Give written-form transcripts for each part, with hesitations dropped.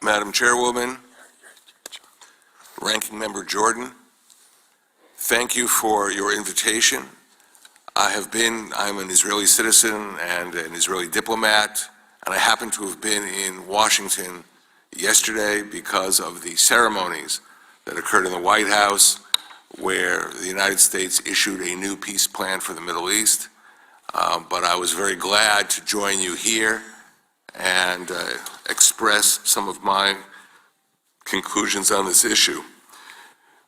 Madam Chairwoman, Ranking Member Jordan, thank you for your invitation. I'm an Israeli citizen and an Israeli diplomat, and I happen to have been in Washington yesterday because of the ceremonies that occurred in the White House, where the United States issued a new peace plan for the Middle East. But I was very glad to join you here and express some of my conclusions on this issue.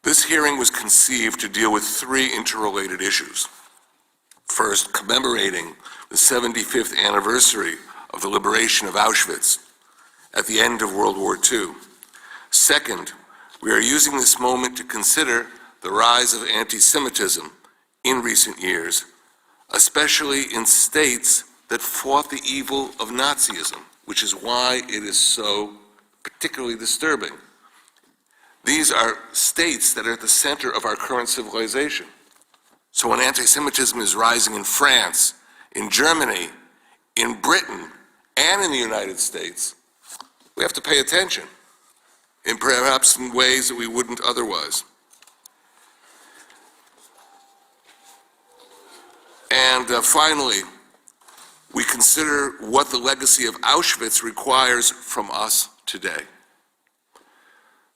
This hearing was conceived to deal with three interrelated issues. First, commemorating the 75th anniversary of the liberation of Auschwitz at the end of World War II. Second, we are using this moment to consider the rise of anti-Semitism in recent years, especially in states that fought the evil of Nazism, which is why it is so particularly disturbing. These are states that are at the center of our current civilization. So when anti-Semitism is rising in France, in Germany, in Britain, and in the United States, we have to pay attention, and perhaps in ways that we wouldn't otherwise. And finally, we consider what the legacy of Auschwitz requires from us today.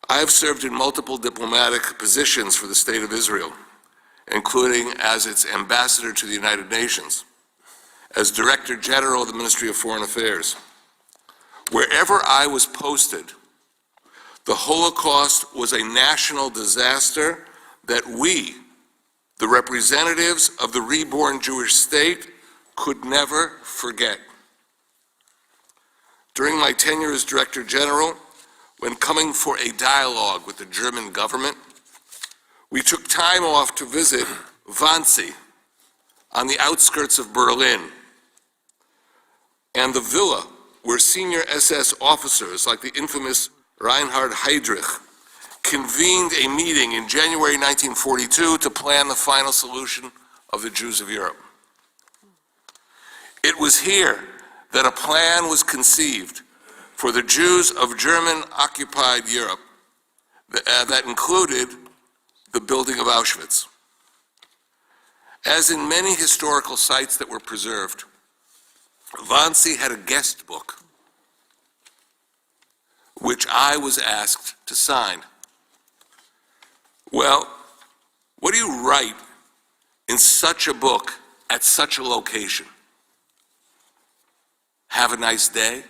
I have served in multiple diplomatic positions for the State of Israel, including as its ambassador to the United Nations, as Director General of the Ministry of Foreign Affairs. Wherever I was posted, the Holocaust was a national disaster that we, the representatives of the reborn Jewish state, could never forget. During my tenure as Director General, when coming for a dialogue with the German government, we took time off to visit Wannsee on the outskirts of Berlin, and the villa where senior SS officers like the infamous Reinhard Heydrich convened a meeting in January 1942 to plan the final solution of the Jews of Europe. It was here that a plan was conceived for the Jews of German-occupied Europe that included the building of Auschwitz. As in many historical sites that were preserved, Wannsee had a guest book, which I was asked to sign. Well, what do you write in such a book at such a location? Have a nice day?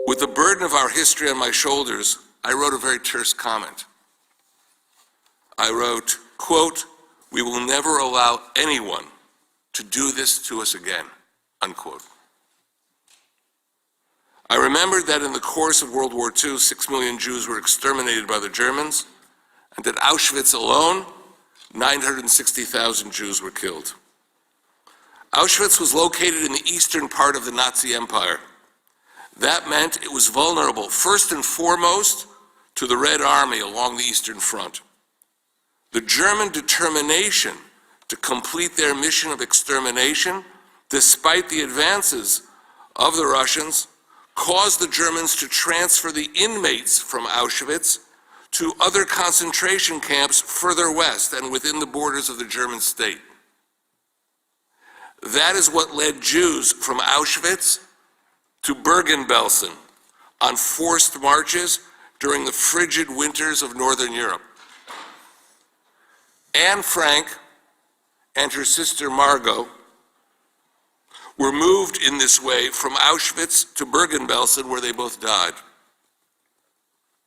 With the burden of our history on my shoulders, I wrote a very terse comment. I wrote, quote, "We will never allow anyone to do this to us again," unquote. I remembered that in the course of World War II, 6 million Jews were exterminated by the Germans, and at Auschwitz alone, 960,000 Jews were killed. Auschwitz was located in the eastern part of the Nazi Empire. That meant it was vulnerable, first and foremost, to the Red Army along the Eastern Front. The German determination to complete their mission of extermination, despite the advances of the Russians, caused the Germans to transfer the inmates from Auschwitz to other concentration camps further west and within the borders of the German state. That is what led Jews from Auschwitz to Bergen-Belsen on forced marches during the frigid winters of Northern Europe. Anne Frank and her sister Margot were moved in this way from Auschwitz to Bergen-Belsen, where they both died.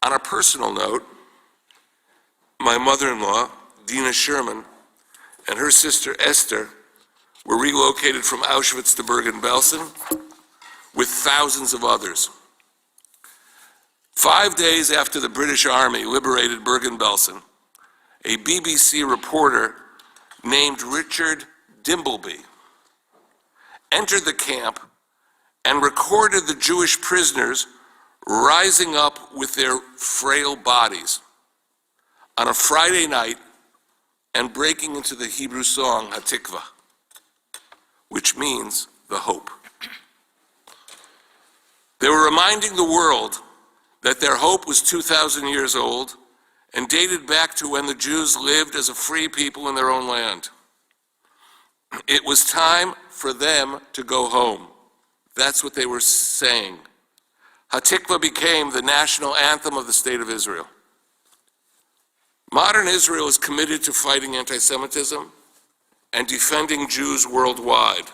On a personal note, my mother-in-law, Dina Sherman, and her sister Esther were relocated from Auschwitz to Bergen-Belsen with thousands of others. 5 days after the British Army liberated Bergen-Belsen, a BBC reporter named Richard Dimbleby entered the camp and recorded the Jewish prisoners rising up with their frail bodies on a Friday night and breaking into the Hebrew song Hatikva, which means the hope. They were reminding the world that their hope was 2,000 years old and dated back to when the Jews lived as a free people in their own land. It was time for them to go home. That's what they were saying. Hatikva became the national anthem of the state of Israel. Modern Israel is committed to fighting anti-Semitism and defending Jews worldwide.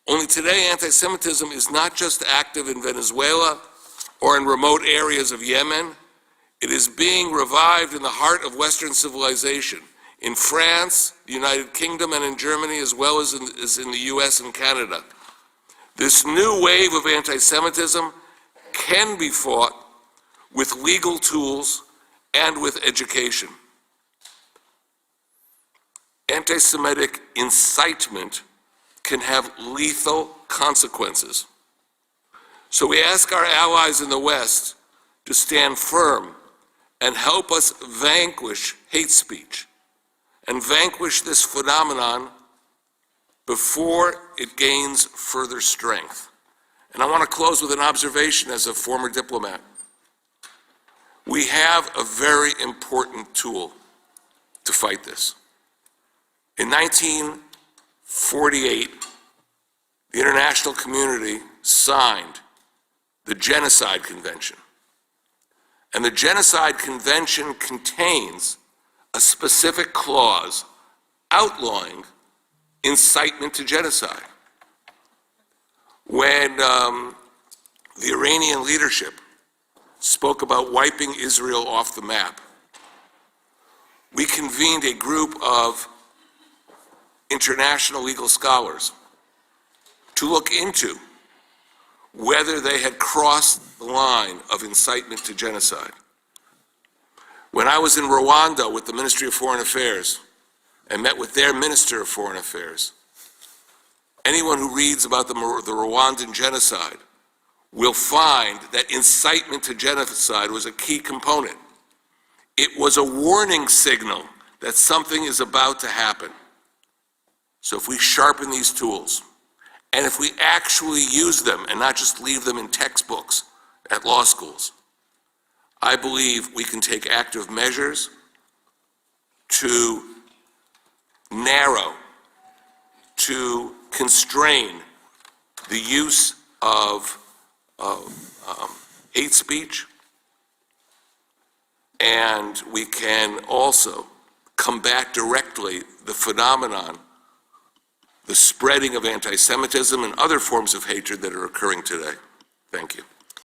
Only today, anti-Semitism is not just active in Venezuela or in remote areas of Yemen. It is being revived in the heart of Western civilization, in France, the United Kingdom, and in Germany, as well as in the US and Canada. This new wave of anti-Semitism can be fought with legal tools and with education. Anti-Semitic incitement can have lethal consequences. So we ask our allies in the West to stand firm and help us vanquish hate speech and vanquish this phenomenon before it gains further strength. And I want to close with an observation as a former diplomat. We have a very important tool to fight this. In 1948, the international community signed the Genocide Convention. And the Genocide Convention contains a specific clause outlawing incitement to genocide. When the Iranian leadership spoke about wiping Israel off the map, we convened a group of international legal scholars to look into whether they had crossed the line of incitement to genocide. When I was in Rwanda with the Ministry of Foreign Affairs and met with their Minister of Foreign Affairs, anyone who reads about the Rwandan genocide will find that incitement to genocide was a key component. It was a warning signal that something is about to happen. So if we sharpen these tools, and if we actually use them and not just leave them in textbooks at law schools, I believe we can take active measures to narrow, to constrain the use of hate speech, and we can also combat directly the phenomenon, the spreading of anti-Semitism and other forms of hatred that are occurring today. Thank you.